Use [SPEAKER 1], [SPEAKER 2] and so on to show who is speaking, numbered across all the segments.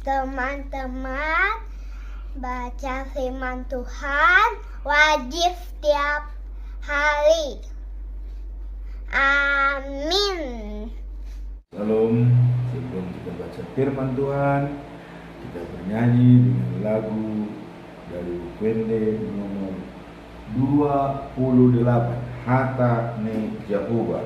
[SPEAKER 1] Teman-teman, baca firman Tuhan wajib setiap hari. Amin.
[SPEAKER 2] Salam, sebelum kita baca firman Tuhan, kita bernyanyi dengan lagu dari Wende nomor 28, Hata ni Jehovah.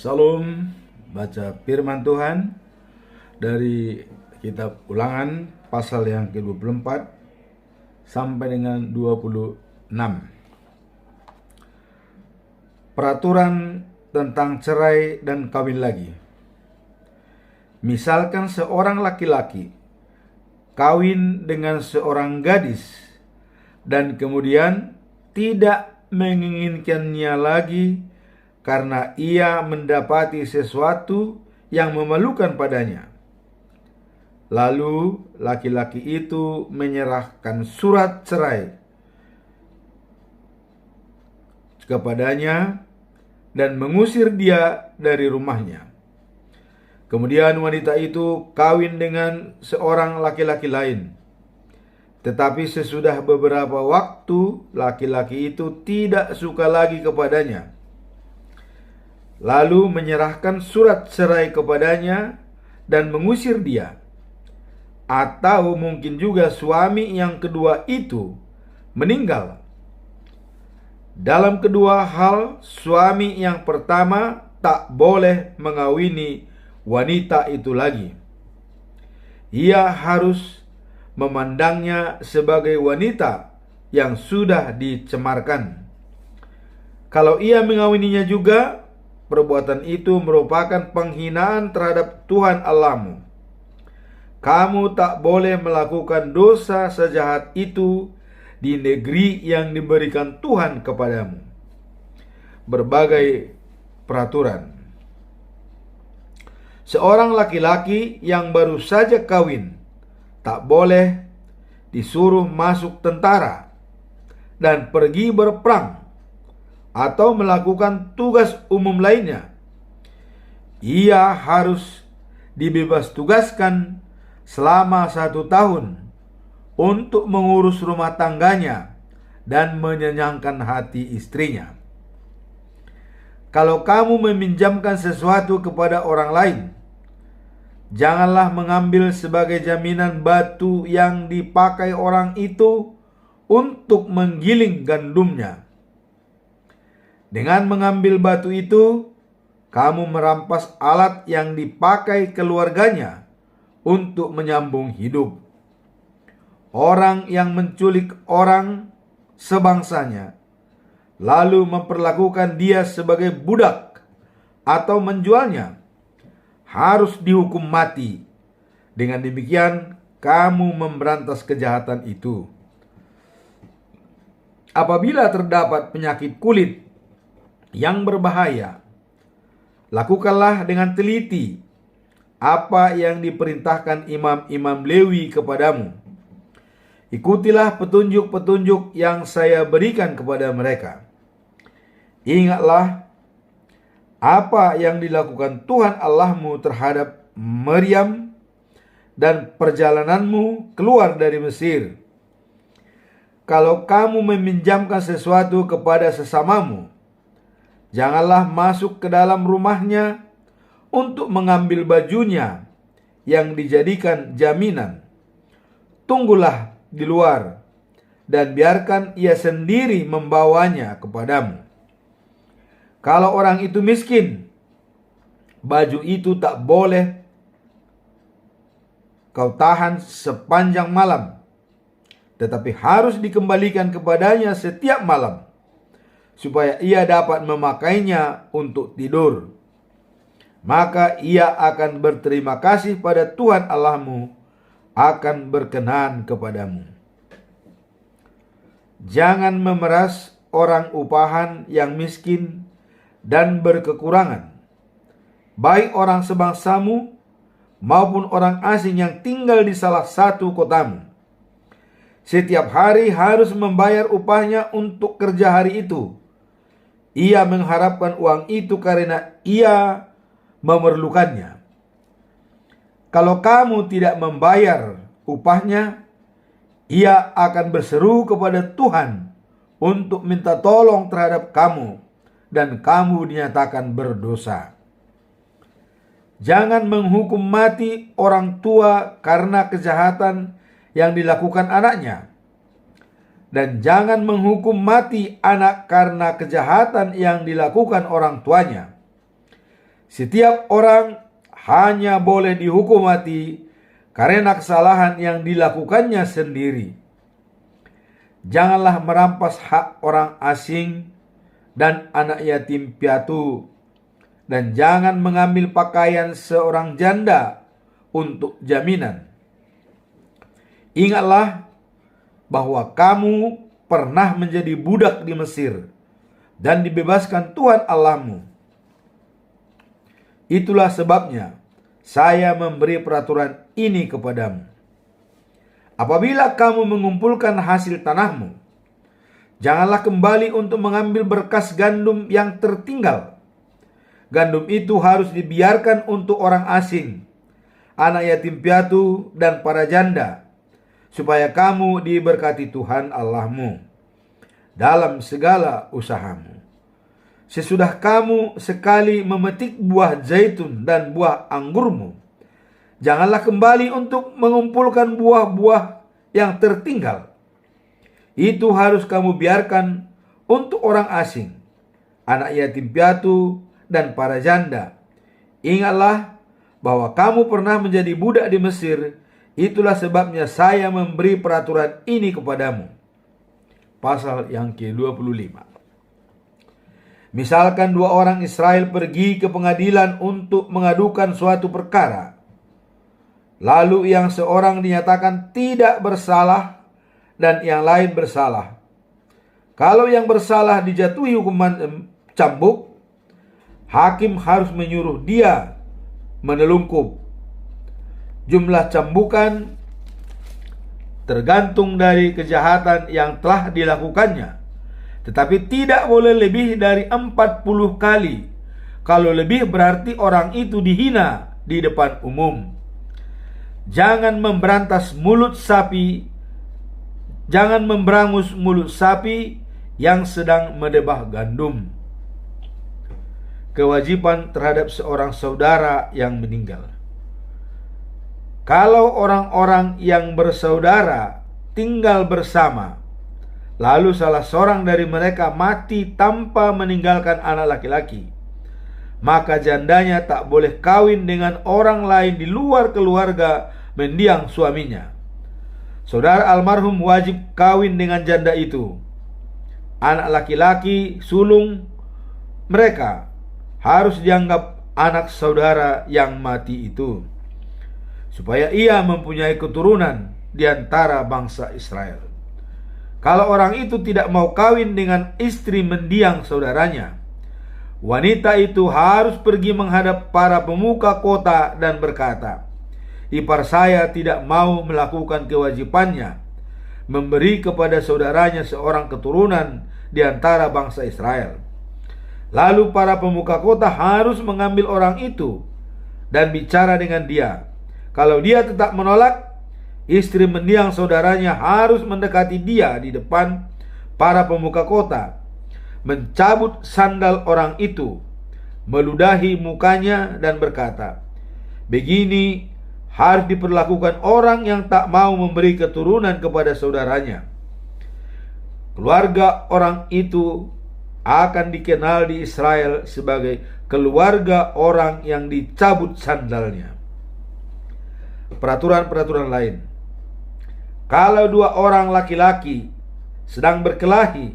[SPEAKER 2] Salam, baca firman Tuhan dari kitab Ulangan pasal yang ke-24 sampai dengan 26. Peraturan tentang cerai dan kawin lagi. Misalkan seorang laki-laki kawin dengan seorang gadis dan kemudian tidak menginginkannya lagi karena ia mendapati sesuatu yang memalukan padanya. Lalu laki-laki itu menyerahkan surat cerai kepadanya dan mengusir dia dari rumahnya. Kemudian wanita itu kawin dengan seorang laki-laki lain. Tetapi sesudah beberapa waktu laki-laki itu tidak suka lagi kepadanya, lalu menyerahkan surat cerai kepadanya dan mengusir dia. Atau mungkin juga suami yang kedua itu meninggal. Dalam kedua hal, suami yang pertama tak boleh mengawini wanita itu lagi. Ia harus memandangnya sebagai wanita yang sudah dicemarkan. Kalau ia mengawininya juga, perbuatan itu merupakan penghinaan terhadap Tuhan Allahmu. Kamu tak boleh melakukan dosa sejahat itu di negeri yang diberikan Tuhan kepadamu. Berbagai peraturan. Seorang laki-laki yang baru saja kawin tak boleh disuruh masuk tentara dan pergi berperang atau melakukan tugas umum lainnya. Ia harus dibebas tugaskan selama 1 tahun untuk mengurus rumah tangganya dan menyenangkan hati istrinya. kalau kamu meminjamkan sesuatu kepada orang lain, janganlah mengambil sebagai jaminan batu yang dipakai orang itu untuk menggiling gandumnya. Dengan mengambil batu itu, kamu merampas alat yang dipakai keluarganya untuk menyambung hidup. Orang yang menculik orang sebangsanya, lalu memperlakukan dia sebagai budak atau menjualnya, harus dihukum mati. Dengan demikian, kamu memberantas kejahatan itu. Apabila terdapat penyakit kulit yang berbahaya, lakukanlah dengan teliti apa yang diperintahkan imam-imam Lewi kepadamu. Ikutilah petunjuk-petunjuk yang saya berikan kepada mereka. Ingatlah apa yang dilakukan Tuhan Allahmu terhadap Maryam dan perjalananmu keluar dari Mesir. Kalau kamu meminjamkan sesuatu kepada sesamamu, janganlah masuk ke dalam rumahnya untuk mengambil bajunya yang dijadikan jaminan. Tunggulah di luar dan biarkan ia sendiri membawanya kepadamu. Kalau orang itu miskin, baju itu tak boleh kau tahan sepanjang malam, tetapi harus dikembalikan kepadanya setiap malam, supaya ia dapat memakainya untuk tidur. Maka ia akan berterima kasih pada Tuhan Allahmu, akan berkenan kepadamu. Jangan memeras orang upahan yang miskin dan berkekurangan, baik orang sebangsamu maupun orang asing yang tinggal di salah satu kotamu. Setiap hari harus membayar upahnya untuk kerja hari itu. Ia mengharapkan uang itu karena ia memerlukannya. Kalau kamu tidak membayar upahnya, ia akan berseru kepada Tuhan untuk minta tolong terhadap kamu, dan kamu dinyatakan berdosa. Jangan menghukum mati orang tua karena kejahatan yang dilakukan anaknya, dan jangan menghukum mati anak karena kejahatan yang dilakukan orang tuanya. Setiap orang hanya boleh dihukum mati karena kesalahan yang dilakukannya sendiri. Janganlah merampas hak orang asing dan anak yatim piatu, dan jangan mengambil pakaian seorang janda untuk jaminan. Ingatlah bahwa kamu pernah menjadi budak di Mesir dan dibebaskan Tuhan Allahmu. Itulah sebabnya saya memberi peraturan ini kepadamu. Apabila kamu mengumpulkan hasil tanahmu, janganlah kembali untuk mengambil berkas gandum yang tertinggal. Gandum itu harus dibiarkan untuk orang asing, anak yatim piatu, dan para janda, supaya kamu diberkati Tuhan Allahmu dalam segala usahamu. Sesudah kamu sekali memetik buah zaitun dan buah anggurmu, janganlah kembali untuk mengumpulkan buah-buah yang tertinggal. Itu harus kamu biarkan untuk orang asing, anak yatim piatu, dan para janda. Ingatlah bahwa kamu pernah menjadi budak di Mesir. Itulah sebabnya saya memberi peraturan ini kepadamu. Pasal yang ke-25. Misalkan dua orang Israel pergi ke pengadilan untuk mengadukan suatu perkara, lalu yang seorang dinyatakan tidak bersalah dan yang lain bersalah. Kalau yang bersalah dijatuhi hukuman cambuk, hakim harus menyuruh dia menelungkup. Jumlah cambukan tergantung dari kejahatan yang telah dilakukannya, tetapi tidak boleh lebih dari 40 kali. Kalau lebih berarti orang itu dihina di depan umum. Jangan memberantas mulut sapi, jangan memberangus mulut sapi yang sedang mendebah gandum. kewajiban terhadap seorang saudara yang meninggal. Kalau orang-orang yang bersaudara tinggal bersama, lalu salah seorang dari mereka mati tanpa meninggalkan anak laki-laki, maka jandanya tak boleh kawin dengan orang lain di luar keluarga mendiang suaminya. Saudara almarhum wajib kawin dengan janda itu. Anak laki-laki sulung mereka harus dianggap anak saudara yang mati itu, supaya ia mempunyai keturunan di antara bangsa Israel. Kalau orang itu tidak mau kawin dengan istri mendiang saudaranya, wanita itu harus pergi menghadap para pemuka kota dan berkata, "Ipar saya tidak mau melakukan kewajibannya, memberi kepada saudaranya seorang keturunan di antara bangsa Israel." Lalu para pemuka kota harus mengambil orang itu dan bicara dengan dia. Kalau dia tetap menolak, istri mendiang saudaranya harus mendekati dia di depan para pemuka kota, mencabut sandal orang itu, meludahi mukanya dan berkata, "Begini harus diperlakukan orang yang tak mau memberi keturunan kepada saudaranya." Keluarga orang itu akan dikenal di Israel sebagai keluarga orang yang dicabut sandalnya. Peraturan-peraturan lain. Kalau dua orang laki-laki sedang berkelahi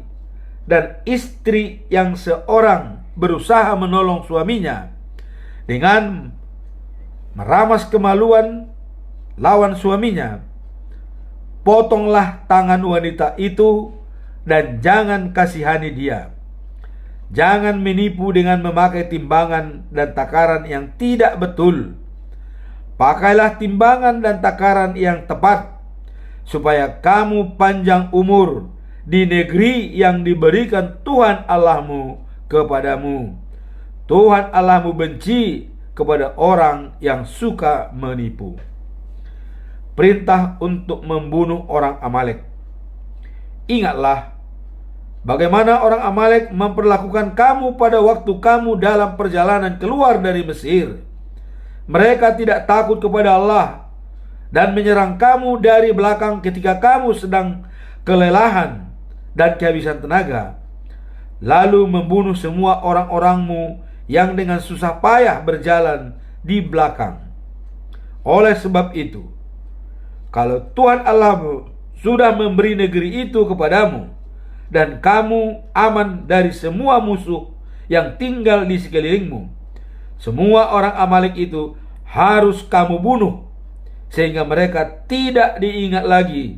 [SPEAKER 2] dan istri yang seorang berusaha menolong suaminya dengan meramas kemaluan lawan suaminya, potonglah tangan wanita itu dan jangan kasihani dia. Jangan menipu dengan memakai timbangan dan takaran yang tidak betul. Pakailah timbangan dan takaran yang tepat, supaya kamu panjang umur di negeri yang diberikan Tuhan Allahmu kepadamu. Tuhan Allahmu benci kepada orang yang suka menipu. Perintah untuk membunuh orang Amalek. Ingatlah bagaimana orang Amalek memperlakukan kamu pada waktu kamu dalam perjalanan keluar dari Mesir. Mereka tidak takut kepada Allah dan menyerang kamu dari belakang ketika kamu sedang kelelahan dan kehabisan tenaga, lalu membunuh semua orang-orangmu yang dengan susah payah berjalan di belakang. Oleh sebab itu, kalau Tuhan Allahmu sudah memberi negeri itu kepadamu, dan kamu aman dari semua musuh yang tinggal di sekelilingmu, semua orang Amalek itu harus kamu bunuh, sehingga mereka tidak diingat lagi.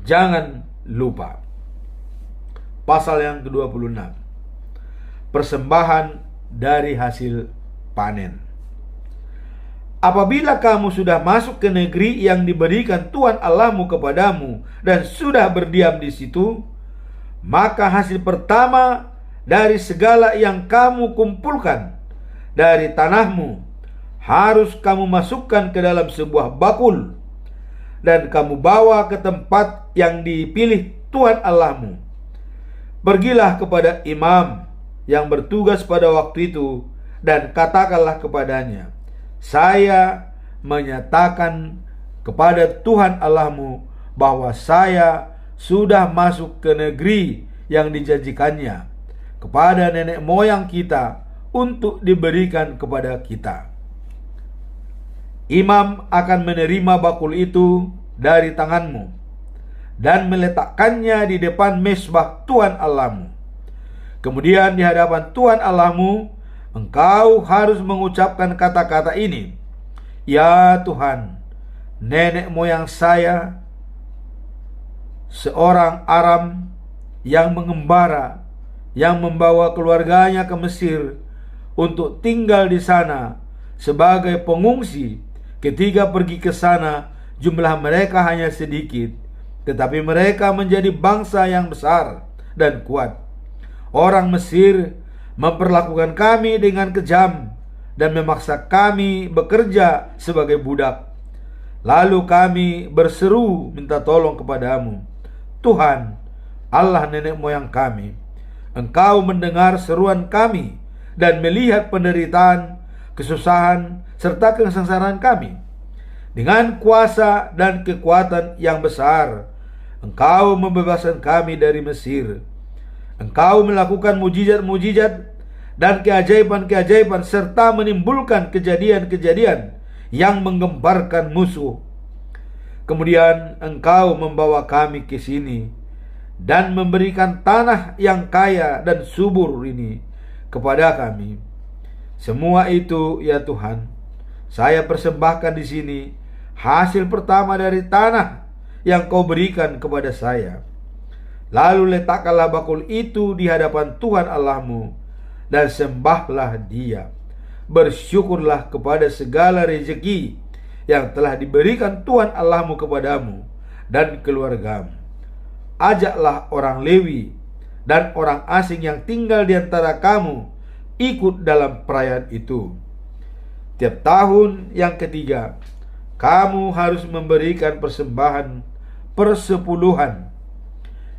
[SPEAKER 2] Jangan lupa. Pasal yang ke-26. Persembahan dari hasil panen. Apabila kamu sudah masuk ke negeri yang diberikan Tuhan Allahmu kepadamu dan sudah berdiam di situ, maka hasil pertama dari segala yang kamu kumpulkan dari tanahmu harus kamu masukkan ke dalam sebuah bakul dan kamu bawa ke tempat yang dipilih Tuhan Allahmu. Pergilah kepada imam yang bertugas pada waktu itu dan katakanlah kepadanya, "Saya menyatakan kepada Tuhan Allahmu bahwa saya sudah masuk ke negeri yang dijanjikannya kepada nenek moyang kita untuk diberikan kepada kita." Imam akan menerima bakul itu dari tanganmu dan meletakkannya di depan mezbah Tuhan Allahmu. Kemudian di hadapan Tuhan Allahmu, engkau harus mengucapkan kata-kata ini, "Ya Tuhan, nenek moyang saya, seorang Aram yang mengembara, yang membawa keluarganya ke Mesir untuk tinggal di sana sebagai pengungsi. Ketika pergi ke sana, jumlah mereka hanya sedikit, tetapi mereka menjadi bangsa yang besar dan kuat. Orang Mesir memperlakukan kami dengan kejam dan memaksa kami bekerja sebagai budak. Lalu kami berseru minta tolong kepadamu, Tuhan, Allah nenek moyang kami. Engkau mendengar seruan kami dan melihat penderitaan, kesusahan, serta kesengsaraan kami. Dengan kuasa dan kekuatan yang besar, Engkau membebaskan kami dari Mesir. Engkau melakukan mujizat-mujizat dan keajaiban-keajaiban serta menimbulkan kejadian-kejadian yang menggemparkan musuh. Kemudian Engkau membawa kami ke sini dan memberikan tanah yang kaya dan subur ini kepada kami. Semua itu, ya Tuhan, saya persembahkan di sini hasil pertama dari tanah yang Kau berikan kepada saya. Lalu letakkanlah bakul itu di hadapan Tuhan Allahmu dan sembahlah Dia. Bersyukurlah kepada segala rezeki yang telah diberikan Tuhan Allahmu kepadamu dan keluargamu. Ajaklah orang Lewi dan orang asing yang tinggal di antara kamu ikut dalam perayaan itu. Tiap tahun yang ketiga, kamu harus memberikan persembahan persepuluhan,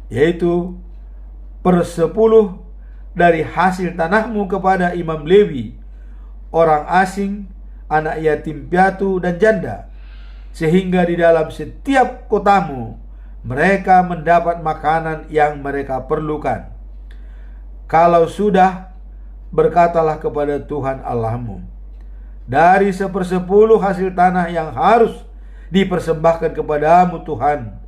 [SPEAKER 2] yaitu 10% dari hasil tanahmu kepada imam Lewi, orang asing, anak yatim piatu dan janda, sehingga di dalam setiap kotamu mereka mendapat makanan yang mereka perlukan. Kalau sudah, berkatalah kepada Tuhan Allahmu, dari 1/10 hasil tanah yang harus dipersembahkan kepadamu Tuhan,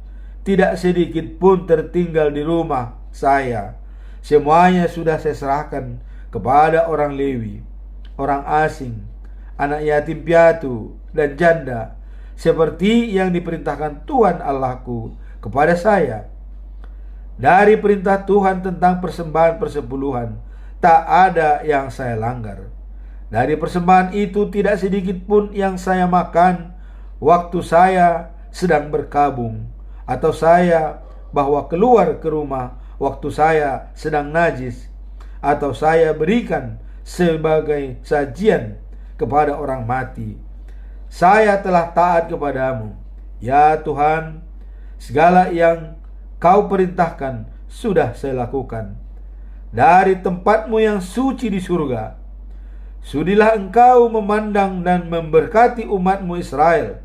[SPEAKER 2] tidak sedikit pun tertinggal di rumah saya. Semuanya sudah saya serahkan kepada orang Lewi, orang asing, anak yatim piatu dan janda, seperti yang diperintahkan Tuhan Allahku kepada saya. Dari perintah Tuhan tentang persembahan persepuluhan, tak ada yang saya langgar. Dari persembahan itu tidak sedikit pun yang saya makan waktu saya sedang berkabung, atau saya bawa keluar ke rumah waktu saya sedang najis, atau saya berikan sebagai sajian kepada orang mati. Saya telah taat kepadamu, ya Tuhan. Segala yang Kau perintahkan sudah saya lakukan. Dari tempatmu yang suci di surga, sudilah Engkau memandang dan memberkati umatmu Israel.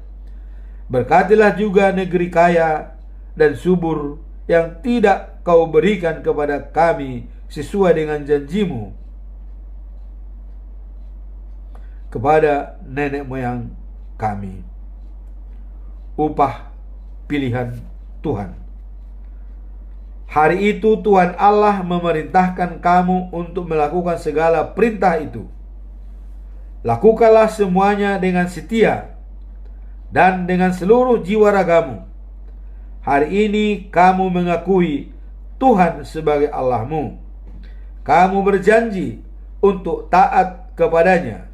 [SPEAKER 2] Berkatilah juga negeri kaya dan subur yang tidak Kau berikan kepada kami sesuai dengan janjimu kepada nenek moyang kami. Upah pilihan Tuhan. Hari itu Tuhan Allah memerintahkan kamu untuk melakukan segala perintah itu. Lakukanlah semuanya dengan setia dan dengan seluruh jiwa ragamu. Hari ini kamu mengakui Tuhan sebagai Allahmu. Kamu berjanji untuk taat kepadanya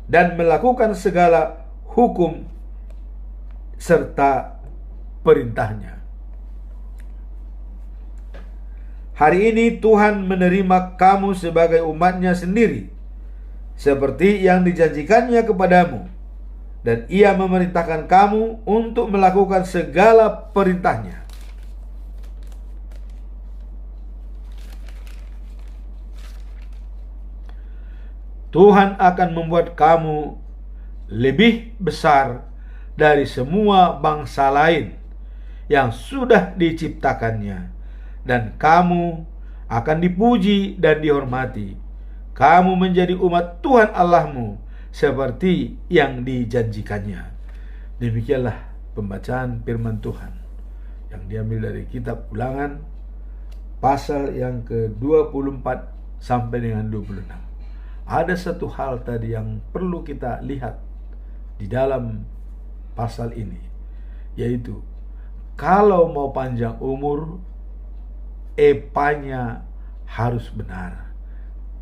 [SPEAKER 2] dan melakukan segala hukum serta perintahnya. Hari ini Tuhan menerima kamu sebagai umatnya sendiri, seperti yang dijanjikannya kepadamu, dan Ia memerintahkan kamu untuk melakukan segala perintahnya. Tuhan akan membuat kamu lebih besar dari semua bangsa lain yang sudah diciptakannya, dan kamu akan dipuji dan dihormati. Kamu menjadi umat Tuhan Allahmu seperti yang dijanjikannya. Demikianlah pembacaan firman Tuhan yang diambil dari kitab Ulangan pasal yang ke-24 sampai dengan 26. Ada satu hal tadi yang perlu kita lihat di dalam pasal ini, yaitu kalau mau panjang umur, epanya harus benar,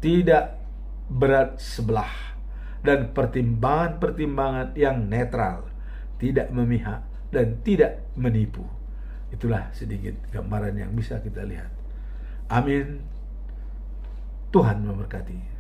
[SPEAKER 2] tidak berat sebelah, dan pertimbangan-pertimbangan yang netral, tidak memihak dan tidak menipu. Itulah sedikit gambaran yang bisa kita lihat. Amin. Tuhan memberkati.